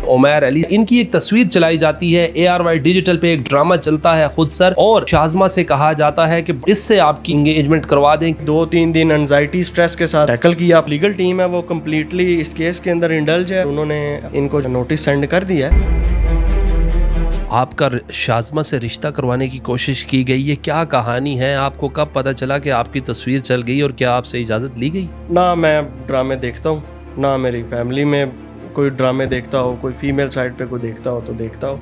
उमैर अली, इनकी एक तस्वीर चलाई जाती है, ARY डिजिटल पे एक ड्रामा चलता है खुद सर, और शाज़मा से कहा जाता है कि इससे आपकी एंगेजमेंट करवा दें। 2-3 दिन एंजाइटी स्ट्रेस के साथ टैकल किया। लीगल टीम है वो कम्प्लीटली इस केस के अंदर इंडल्ज है, उन्होंने इनको नोटिस सेंड कर दिया है। आपका शाज़मा से रिश्ता करवाने की कोशिश की गई है, क्या कहानी है? आपको कब पता चला कि आपकी तस्वीर चल गई और क्या आपसे इजाज़त ली गई? ना मैं ड्रामे देखता हूँ, ना मेरी फैमिली में कोई ड्रामे देखता हो, कोई फीमेल साइड पे कोई देखता हो तो देखता हो।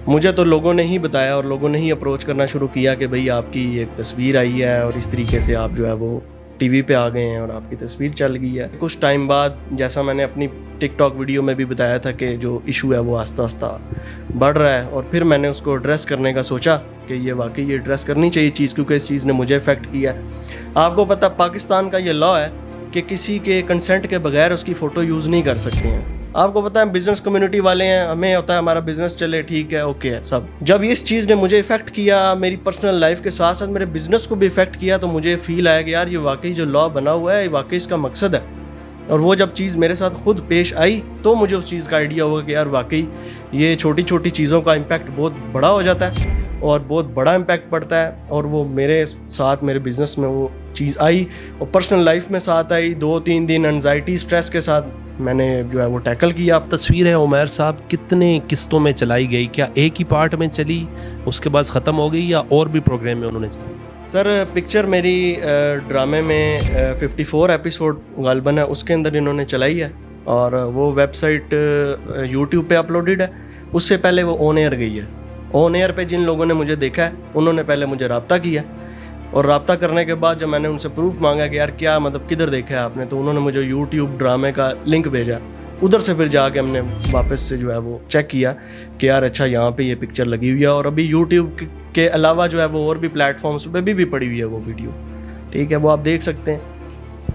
मुझे तो लोगों ने ही बताया और लोगों ने ही अप्रोच करना शुरू किया कि भाई आपकी एक तस्वीर आई है और इस तरीके से आप जो है वो टीवी पे आ गए हैं और आपकी तस्वीर चल गई है। कुछ टाइम बाद, जैसा मैंने अपनी टिकटॉक वीडियो में भी बताया था कि जो इशू है वो आस्ता आस्ता बढ़ रहा है, और फिर मैंने उसको एड्रेस करने का सोचा कि ये वाकई ये एड्रेस करनी चाहिए चीज़, क्योंकि इस चीज़ ने मुझे इफ़ेक्ट किया है। आपको पता पाकिस्तान का ये लॉ है कि किसी के कंसेंट के बगैर उसकी फ़ोटो यूज़ नहीं कर सकते हैं। आपको पता है बिजनेस कम्युनिटी वाले हैं, हमें होता है हमारा बिजनेस चले, ठीक है, ओके है सब। जब इस चीज़ ने मुझे इफेक्ट किया, मेरी पर्सनल लाइफ के साथ साथ मेरे बिजनेस को भी इफेक्ट किया, तो मुझे फील आया कि यार ये वाकई जो लॉ बना हुआ है ये वाकई इसका मकसद है। और वो जब चीज़ मेरे साथ खुद पेश आई तो मुझे उस चीज़ का आइडिया हुआ कि यार वाकई ये छोटी छोटी चीज़ों का इम्पैक्ट बहुत बड़ा हो जाता है और बहुत बड़ा इम्पैक्ट पड़ता है। और वो मेरे साथ मेरे बिज़नेस में वो चीज़ आई और पर्सनल लाइफ में साथ आई। 2-3 दिन एंजाइटी स्ट्रेस के साथ मैंने जो है वो टैकल किया। तस्वीर है उमैर साहब कितने किस्तों में चलाई गई? क्या एक ही पार्ट में चली उसके बाद ख़त्म हो गई या और भी प्रोग्राम में उन्होंने चलाई? सर पिक्चर मेरी ड्रामे में 54 एपिसोड गालबन है, उसके अंदर इन्होंने चलाई है और वो वेबसाइट यूट्यूब पे अपलोडेड है। उससे पहले वो ऑन एयर गई है। ऑन एयर पे जिन लोगों ने मुझे देखा है उन्होंने पहले मुझे रब्ता किया, और रब्ता करने के बाद जब मैंने उनसे प्रूफ मांगा कि यार क्या मतलब किधर देखा है आपने, तो उन्होंने मुझे यूट्यूब ड्रामे का लिंक भेजा। उधर से फिर जाके हमने वापस से जो है वो चेक किया कि यार अच्छा यहाँ पे ये पिक्चर लगी हुई है, और अभी यूट्यूब के अलावा जो है वो और भी प्लेटफॉर्म्स पे भी पड़ी हुई है वो वीडियो, ठीक है, वो आप देख सकते हैं।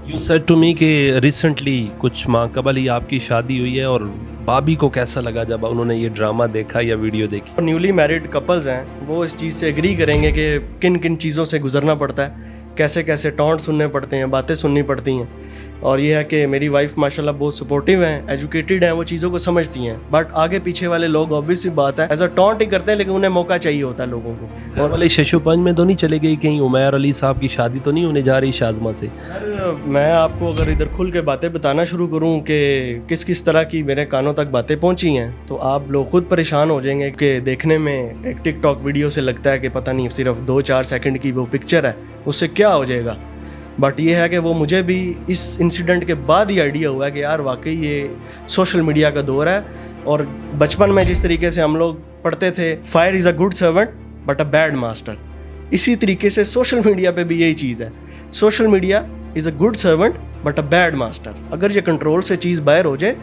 यू सेड टू मी कि रिसेंटली कुछ माह कबल ही आपकी शादी हुई है, और भाभी को कैसा लगा जब उन्होंने ये ड्रामा देखा या वीडियो देखी? न्यूली मैरिड कपल्स हैं वो इस चीज़ से एग्री करेंगे कि किन किन चीज़ों से गुजरना पड़ता है, कैसे कैसे टॉन्ट सुनने पड़ते हैं, बातें सुननी पड़ती हैं। और ये है कि मेरी वाइफ माशाल्लाह बहुत सपोर्टिव हैं, एजुकेटेड हैं, वो चीज़ों को समझती हैं। बट आगे पीछे वाले लोग ऑब्वियस सी बात है एज अ टॉन्ट ही करते हैं, लेकिन उन्हें मौका चाहिए होता है लोगों को। और वाले शशुपंज में तो नहीं चले गई कहीं उमैर अली साहब की शादी तो नहीं होने जा रही शाज़मा से? सर मैं आपको अगर इधर खुल के बातें बताना शुरू करूं कि किस किस तरह की मेरे कानों तक बातें पहुंची हैं, तो आप लोग खुद परेशान हो जाएंगे कि देखने में एक टिकटॉक वीडियो से लगता है कि पता नहीं सिर्फ 2-4 सेकंड की वो पिक्चर है, उससे क्या हो जाएगा। बट ये है कि वो मुझे भी इस इंसिडेंट के बाद ही आइडिया हुआ कि यार वाकई ये सोशल मीडिया का दौर है। और बचपन में जिस तरीके से हम लोग पढ़ते थे fire is a good servant but a bad master, इसी तरीके से सोशल मीडिया पे भी यही चीज़ है। Social media is a good servant but a bad master. अगर ये कंट्रोल से चीज़ बाहर हो जाए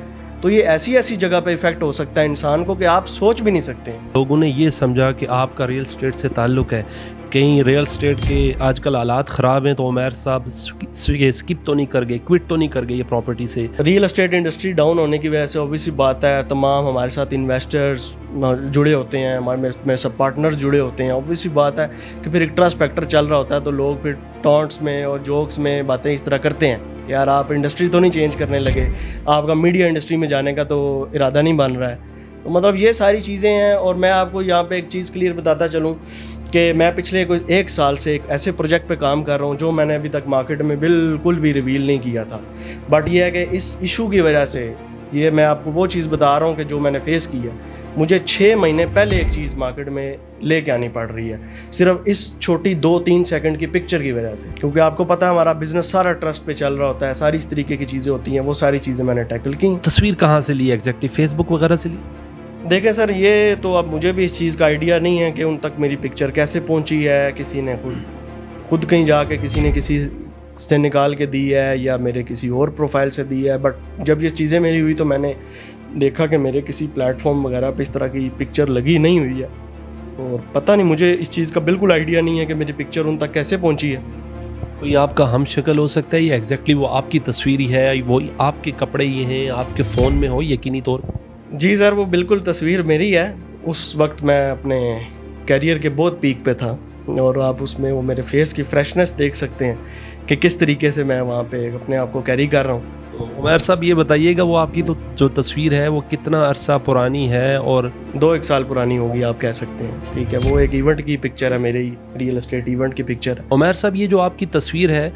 तो ये ऐसी ऐसी जगह पे इफेक्ट हो सकता है इंसान को कि आप सोच भी नहीं सकते हैं। लोगों ने ये समझा कि आपका रियल स्टेट से ताल्लुक़ है, कहीं रियल स्टेट के आजकल हालात ख़राब हैं तो उमैर साहब स्किप तो नहीं कर गए, क्विट तो नहीं कर गए ये प्रॉपर्टी से? रियल एस्टेट इंडस्ट्री डाउन होने की वजह से ऑब्वियसली बात है, तमाम हमारे साथ इन्वेस्टर्स जुड़े होते हैं, हमारे मेरे सब पार्टनर्स जुड़े होते हैं। ऑब्वियसली बात है कि फिर एक ट्रस्ट फैक्टर चल रहा होता है, तो लोग फिर टॉन्ट्स में और जोक्स में बातें इस तरह करते हैं, यार आप इंडस्ट्री तो नहीं चेंज करने लगे, आपका मीडिया इंडस्ट्री में जाने का तो इरादा नहीं बन रहा है। तो मतलब ये सारी चीज़ें हैं। और मैं आपको यहाँ पे एक चीज़ क्लियर बताता चलूँ कि मैं पिछले कोई 1 साल से एक ऐसे प्रोजेक्ट पे काम कर रहा हूँ जो मैंने अभी तक मार्केट में बिल्कुल भी रिवील नहीं किया था। बट ये है कि इस इशू की वजह से ये मैं आपको वो चीज़ बता रहा हूँ कि जो मैंने फेस की है, मुझे 6 महीने पहले एक चीज़ मार्केट में लेके आनी पड़ रही है, सिर्फ इस छोटी 2-3 सेकंड की पिक्चर की वजह से। क्योंकि आपको पता है हमारा बिजनेस सारा ट्रस्ट पे चल रहा होता है, सारी इस तरीके की चीज़ें होती हैं, वो सारी चीज़ें मैंने टैकल की। तस्वीर कहाँ से ली एग्जैक्टली? फेसबुक वगैरह से ली? देखें सर, ये तो अब मुझे भी इस चीज़ का आइडिया नहीं है कि उन तक मेरी पिक्चर कैसे पहुंची है, किसी ने खुद कहीं जाके किसी ने किसी से निकाल के दी है या मेरे किसी और प्रोफाइल से दी है। बट जब ये चीज़ें मेरी हुई तो मैंने देखा कि मेरे किसी प्लेटफॉर्म वगैरह पे इस तरह की पिक्चर लगी नहीं हुई है, और पता नहीं, मुझे इस चीज़ का बिल्कुल आइडिया नहीं है कि मेरी पिक्चर उन तक कैसे पहुँची है। कोई आपका हम शक्ल हो सकता है या एग्जैक्टली वो आपकी तस्वीर ही है, वो आपके कपड़े ही हैं, आपके फ़ोन में हो यकीनी तौर पर? जी सर, वो बिल्कुल तस्वीर मेरी है। उस वक्त मैं अपने कैरियर के बहुत पीक पे था, और आप उसमें वो मेरे फेस की फ्रेशनेस देख सकते हैं कि किस तरीके से मैं वहाँ पे अपने आप को कैरी कर रहा हूँ। उमर साहब ये बताइएगा, वो आपकी तो जो तस्वीर है वो कितना अरसा पुरानी है? और 2-1 साल पुरानी होगी आप कह सकते हैं, ठीक है। वो एक इवेंट की पिक्चर है, मेरे ही रियल एस्टेट इवेंट की पिक्चर है। उमर साहब ये जो आपकी तस्वीर है,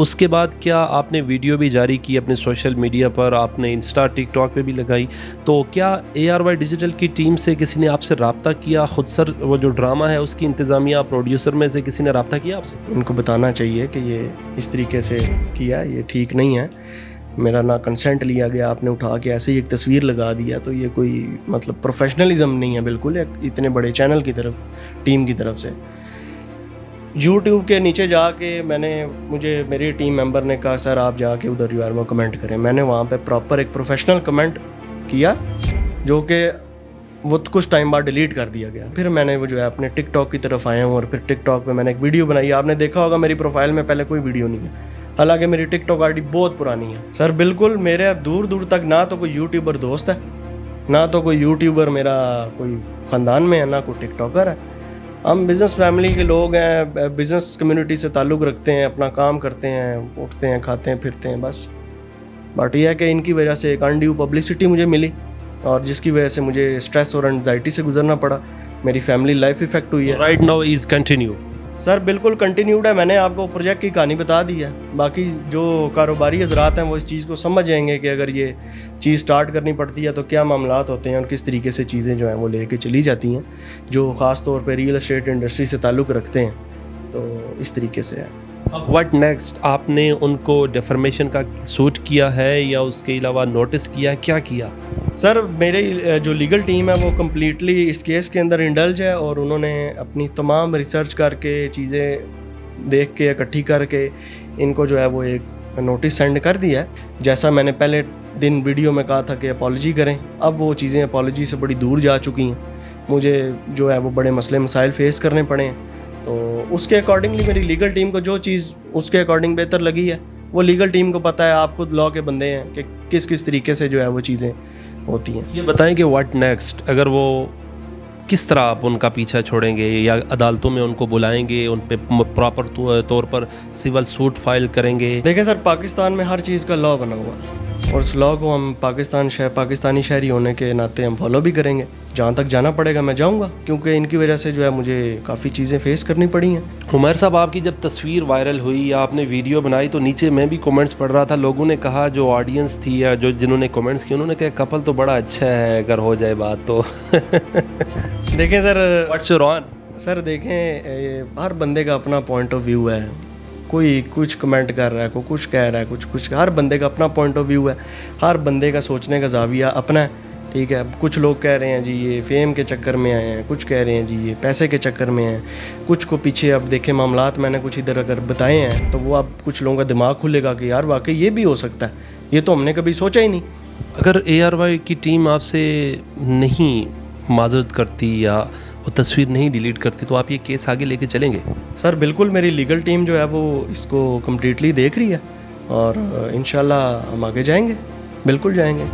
उसके बाद क्या आपने वीडियो भी जारी की अपने सोशल मीडिया पर, आपने इंस्टा टिकटॉक पे भी लगाई, तो क्या ARY डिजिटल की टीम से किसी ने आपसे रब्ता किया? खुद सर वो जो ड्रामा है उसकी इंतज़ामिया प्रोड्यूसर में से किसी ने रब्ता किया आपसे? उनको बताना चाहिए कि ये इस तरीके से किया, ये ठीक नहीं है। मेरा ना कंसेंट लिया गया, आपने उठा के ऐसे ही एक तस्वीर लगा दिया, तो ये कोई मतलब प्रोफेशनलिज्म नहीं है बिल्कुल, एक इतने बड़े चैनल की तरफ, टीम की तरफ से। यूट्यूब के नीचे जाके मुझे मेरी टीम मेंबर ने कहा सर आप जाके उधर UR में कमेंट करें। मैंने वहाँ पे प्रॉपर एक प्रोफेशनल कमेंट किया, जो कि वो कुछ टाइम बाद डिलीट कर दिया गया। फिर मैंने वो जो है अपने टिकटॉक की तरफ आया हूँ, और फिर टिकटॉक पे मैंने एक वीडियो बनाई। आपने देखा होगा मेरी प्रोफाइल में पहले कोई वीडियो नहीं है, हालांकि मेरी टिकटॉक ID बहुत पुरानी है। सर बिल्कुल मेरे अब दूर दूर तक ना तो कोई यूट्यूबर दोस्त है, ना तो कोई यूट्यूबर मेरा कोई ख़ानदान में है, ना कोई टिकटॉकर है। हम बिज़नेस फैमिली के लोग हैं, बिज़नेस कम्युनिटी से ताल्लुक़ रखते हैं, अपना काम करते हैं, उठते हैं, खाते हैं, फिरते हैं, बस। बट यह है कि इनकी वजह से एक अनड्यू पब्लिसिटी मुझे मिली, और जिसकी वजह से मुझे स्ट्रेस और एंजाइटी से गुजरना पड़ा। मेरी फैमिली लाइफ इफ़ेक्ट हुई है। Right now is continue. Sir बिल्कुल कंटिन्यूड है। मैंने आपको प्रोजेक्ट की कहानी बता दी है, बाकी जो कारोबारी हजरात हैं वो इस चीज़ को समझ जाएंगे कि अगर ये चीज़ स्टार्ट करनी पड़ती है तो क्या मामलात होते हैं और किस तरीके से चीज़ें जो हैं वो लेके चली जाती हैं, जो ख़ास तौर पे रियल एस्टेट इंडस्ट्री से ताल्लुक़ रखते हैं। तो इस तरीके से है। अब व्हाट नेक्स्ट? आपने उनको डिफर्मेशन का सूट किया है या उसके अलावा नोटिस किया, क्या किया? सर मेरे जो लीगल टीम है वो कम्प्लीटली इस केस के अंदर इंडल्ज है, और उन्होंने अपनी तमाम रिसर्च करके चीज़ें देख के इकट्ठी करके इनको जो है वो एक नोटिस सेंड कर दिया है। जैसा मैंने पहले दिन वीडियो में कहा था कि अपॉलॉजी करें, अब वो चीज़ें अपॉलॉजी से बड़ी दूर जा चुकी हैं। मुझे जो है वो बड़े मसले मसाइल फेस करने पड़े हैं, तो उसके अकॉर्डिंगली मेरी लीगल टीम को जो चीज़ उसके अकॉर्डिंग बेहतर लगी है वो लीगल टीम को पता है। आप खुद लॉ के बंदे हैं कि किस किस तरीके से जो है वो चीज़ें होती हैं। ये बताएं कि व्हाट नेक्स्ट, अगर वो किस तरह आप उनका पीछा छोड़ेंगे, या अदालतों में उनको बुलाएंगे, उन पे प्रॉपर तौर पर सिविल सूट फाइल करेंगे? देखिए सर, पाकिस्तान में हर चीज़ का लॉ बना हुआ है, और उस लॉ को हम पाकिस्तानी शहरी होने के नाते हम फॉलो भी करेंगे। जहाँ तक जाना पड़ेगा मैं जाऊँगा, क्योंकि इनकी वजह से जो है मुझे काफ़ी चीज़ें फेस करनी पड़ी हैं। उमर साहब, आपकी जब तस्वीर वायरल हुई या आपने वीडियो बनाई तो नीचे मैं भी कमेंट्स पढ़ रहा था, लोगों ने कहा, जो ऑडियंस थी या जो जिन्होंने कमेंट्स किए, उन्होंने कहा कपल तो बड़ा अच्छा है अगर हो जाए बात तो। देखें sir, what's your on? Sir देखें, हर बंदे का अपना पॉइंट ऑफ व्यू है। कोई कुछ कमेंट कर रहा है, कोई कुछ कह रहा है, कुछ हर बंदे का अपना पॉइंट ऑफ व्यू है, हर बंदे का सोचने का जाविया अपना है, ठीक है। कुछ लोग कह रहे हैं जी ये फेम के चक्कर में आए हैं, कुछ कह रहे हैं जी ये पैसे के चक्कर में हैं, कुछ को पीछे अब देखें मामलात मैंने कुछ इधर अगर बताए हैं तो वो अब कुछ लोगों का दिमाग खुलेगा कि यार वाकई ये भी हो सकता है, ये तो हमने कभी सोचा ही नहीं। अगर ARY की टीम आपसे नहीं माजरत करती या वो तस्वीर नहीं डिलीट करती तो आप ये केस आगे लेके चलेंगे? सर बिल्कुल, मेरी लीगल टीम जो है वो इसको कम्प्लीटली देख रही है, और इंशाल्लाह हम आगे जाएंगे, बिल्कुल जाएंगे।